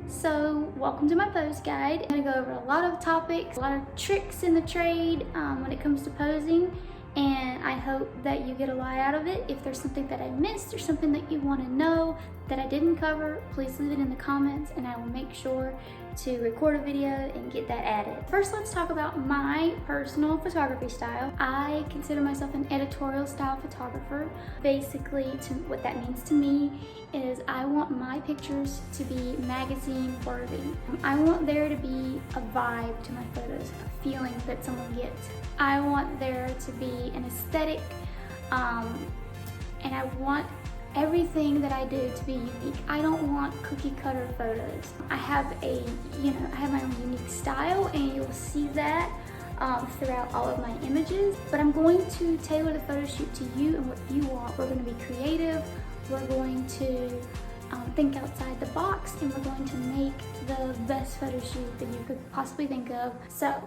So welcome to my pose guide. I'm gonna go over a lot of topics, a lot of tricks in the trade when it comes to posing, and I hope that you get a lot out of it. If there's something that I missed or something that you want to know that I didn't cover, please leave it in the comments and I will make sure to record a video and get that added. First, let's talk about my personal photography style. I consider myself an editorial style photographer. Basically, what that means to me is I want my pictures to be magazine worthy. I want there to be a vibe to my photos, a feeling that someone gets. I want there to be an aesthetic, and I want everything that I do to be unique. I don't want cookie cutter photos. I have my own unique style, and you'll see that throughout all of my images, but I'm going to tailor the photo shoot to you and what you want. We're going to be creative, we're going to think outside the box, and we're going to make the best photo shoot that you could possibly think of. So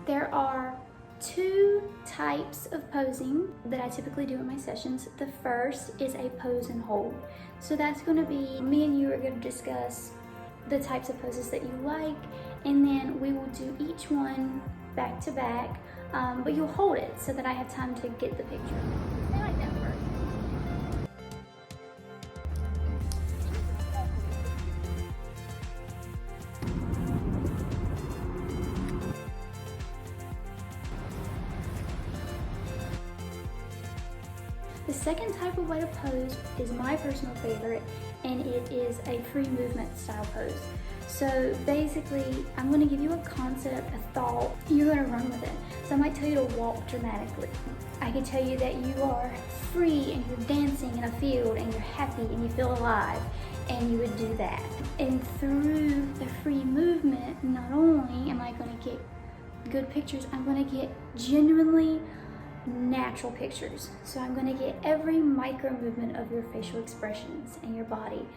there are two types of posing that I typically do in my sessions. The first is a pose and hold. So that's going to be me and you are going to discuss the types of poses that you like, and then we will do each one back to back, but you'll hold it so that I have time to get the picture. I like that word. The second type of way to pose is my personal favorite, and it is a free movement style pose. So basically, I'm going to give you a concept, a thought, you're going to run with it. So I might tell you to walk dramatically. I could tell you that you are free and you're dancing in a field and you're happy and you feel alive, and you would do that. And through the free movement, not only am I going to get good pictures, I'm going to get genuinely natural pictures. So I'm going to get every micro movement of your facial expressions and your body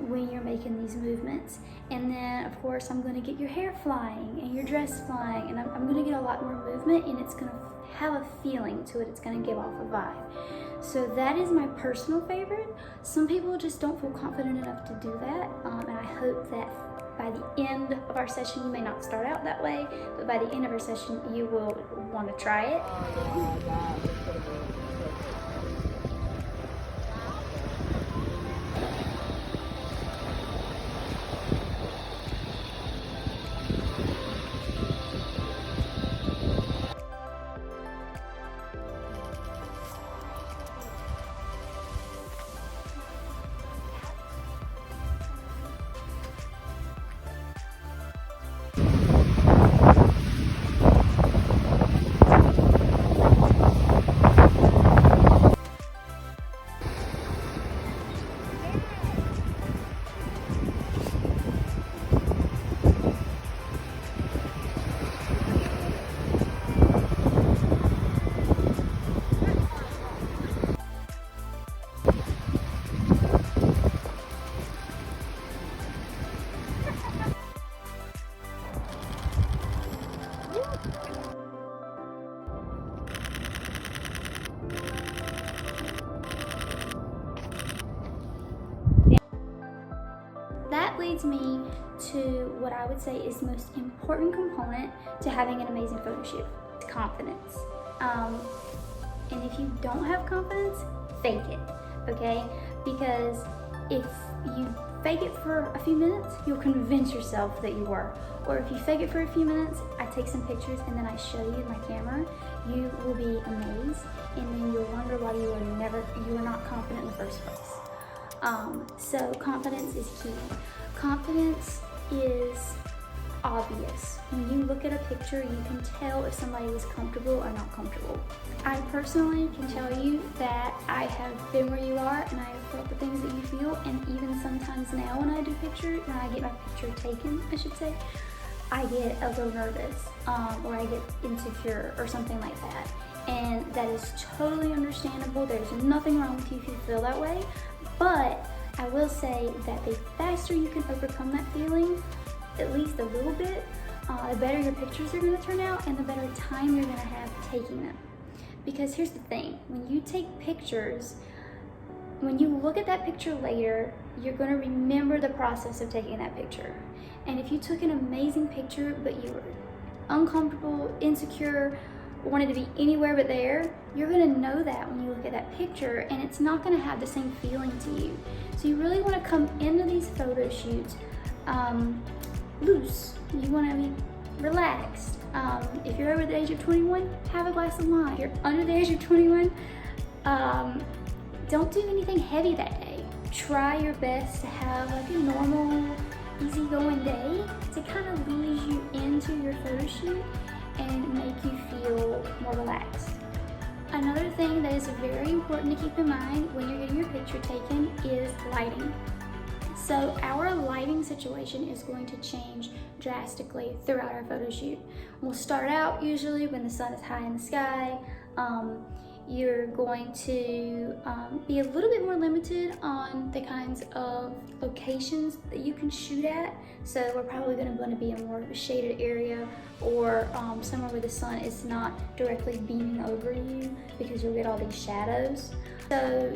when you're making these movements. And then of course I'm going to get your hair flying and your dress flying, and I'm going to get a lot more movement, and it's going to have a feeling to it. It's going to give off a vibe. So that is my personal favorite. Some people just don't feel confident enough to do that, and I hope that by the end of our session, you may not start out that way, but by the end of our session, you will want to try it. That leads me to what I would say is the most important component to having an amazing photo shoot: confidence. And if you don't have confidence, fake it, okay? Because if you fake it for a few minutes, you'll convince yourself that you were. Or if you fake it for a few minutes, I take some pictures and then I show you my camera, you will be amazed, and then you'll wonder why you were not confident in the first place. So confidence is key. Confidence is obvious. When you look at a picture, you can tell if somebody is comfortable or not comfortable. I personally can tell you that I have been where you are, and I have felt the things that you feel, and even sometimes now when I do pictures, when I get my picture taken, I should say, I get a little nervous, or I get insecure or something like that. And that is totally understandable. There's nothing wrong with you if you feel that way. But I will say that the faster you can overcome that feeling, at least a little bit, the better your pictures are going to turn out, and the better time you're going to have taking them. Because here's the thing, when you take pictures, when you look at that picture later, you're going to remember the process of taking that picture. And if you took an amazing picture, but you were uncomfortable, insecure, wanted to be anywhere but there, you're going to know that when you look at that picture, and it's not going to have the same feeling to you. So you really want to come into these photo shoots loose. You want to be relaxed. If you're over the age of 21, have a glass of wine. If you're under the age of 21, don't do anything heavy that day. Try your best to have like a normal, easygoing day to kind of ease you into your photo shoot and make you feel more relaxed. Another thing that is very important to keep in mind when you're getting your picture taken is lighting. So our lighting situation is going to change drastically throughout our photo shoot. We'll start out usually when the sun is high in the sky. You're going to be a little bit more limited on the kinds of locations that you can shoot at. So we're probably going to be in more of a shaded area, or somewhere where the sun is not directly beaming over you, because you'll get all these shadows. So,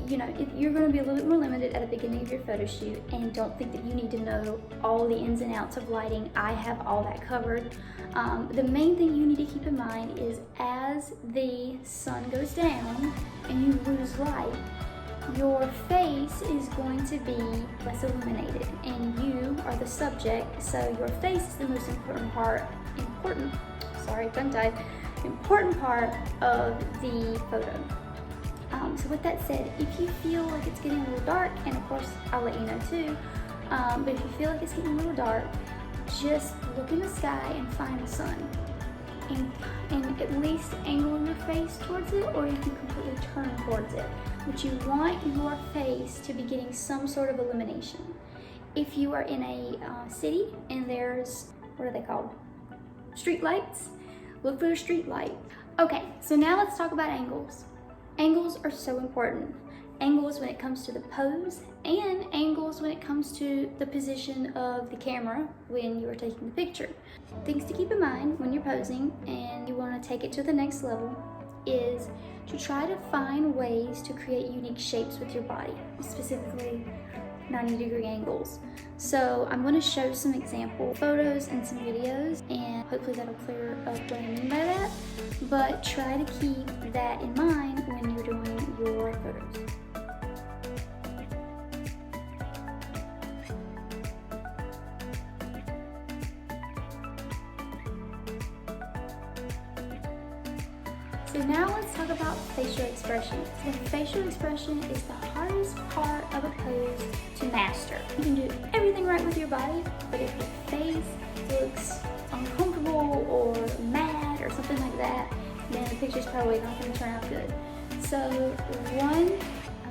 you know, you're going to be a little bit more limited at the beginning of your photo shoot, and don't think that you need to know all the ins and outs of lighting. I have all that covered. The main thing you need to keep in mind is as the sun goes down and you lose light, your face is going to be less illuminated, and you are the subject, so your face is the most important part of the photo. So with that said, if you feel like it's getting a little dark, and of course I'll let you know too, but if you feel like it's getting a little dark, just look in the sky and find the sun, and at least angle your face towards it, or you can completely turn towards it. But you want your face to be getting some sort of illumination. If you are in a city and there's, what are they called? Street lights. Look for a street light. Okay, so now let's talk about angles. Angles are so important. Angles when it comes to the pose, and angles when it comes to the position of the camera when you are taking the picture. Things to keep in mind when you're posing and you want to take it to the next level is to try to find ways to create unique shapes with your body, specifically 90-degree angles. So I'm going to show some example photos and some videos, and hopefully that'll clear up what I mean by that. But try to keep that in mind when you're doing your photos. So now let's talk about facial expression. So facial expression is the hardest part of a pose to master. You can do everything right with your body, but if your face looks uncomfortable or mad or something like that, then the picture's probably not going to turn out good. So one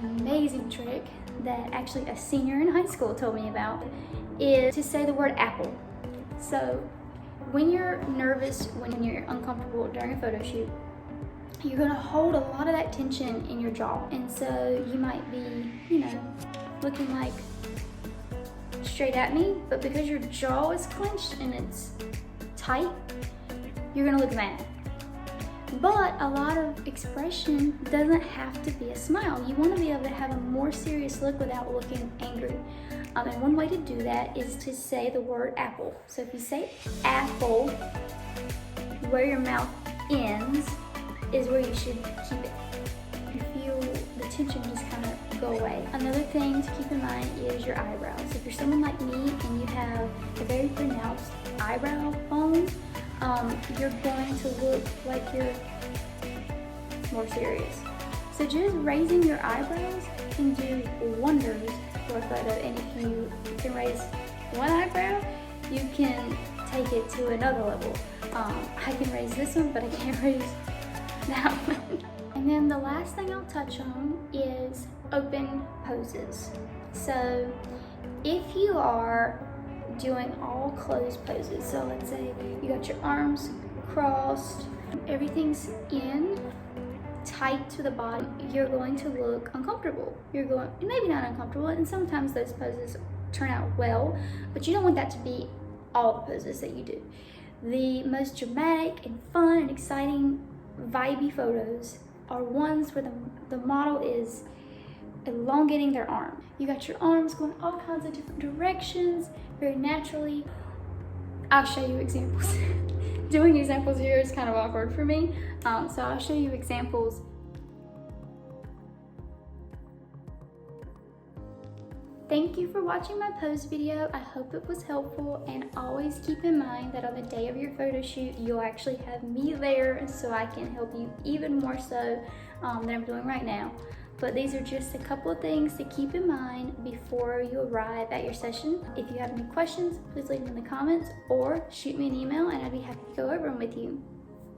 amazing trick that actually a senior in high school told me about is to say the word apple. So when you're nervous, when you're uncomfortable during a photo shoot, you're gonna hold a lot of that tension in your jaw. And so you might be, you know, looking like straight at me, but because your jaw is clenched and it's tight, you're gonna look mad. But a lot of expression doesn't have to be a smile. You wanna be able to have a more serious look without looking angry. And one way to do that is to say the word apple. So if you say apple, where your mouth ends is where you should keep it. You feel the tension just kind of go away. Another thing to keep in mind is your eyebrows. If you're someone like me and you have a very pronounced eyebrow bone, you're going to look like you're more serious. So just raising your eyebrows can do wonders for a photo. And if you can raise one eyebrow, you can take it to another level. I can raise this one, but I can't raise that one. And then the last thing I'll touch on is open poses. So if you are doing all closed poses, so let's say you got your arms crossed, everything's in tight to the body, you're going to look uncomfortable. Maybe not uncomfortable, and sometimes those poses turn out well, but you don't want that to be all the poses that you do. The most dramatic and fun and exciting vibey photos are ones where the model is elongating their arm. You got your arms going all kinds of different directions, very naturally. I'll show you examples. Doing examples here is kind of awkward for me, so I'll show you examples. Thank you for watching my pose video. I hope it was helpful, and always keep in mind that on the day of your photo shoot, you'll actually have me there so I can help you even more so than I'm doing right now. But these are just a couple of things to keep in mind before you arrive at your session. If you have any questions, please leave them in the comments or shoot me an email and I'd be happy to go over them with you.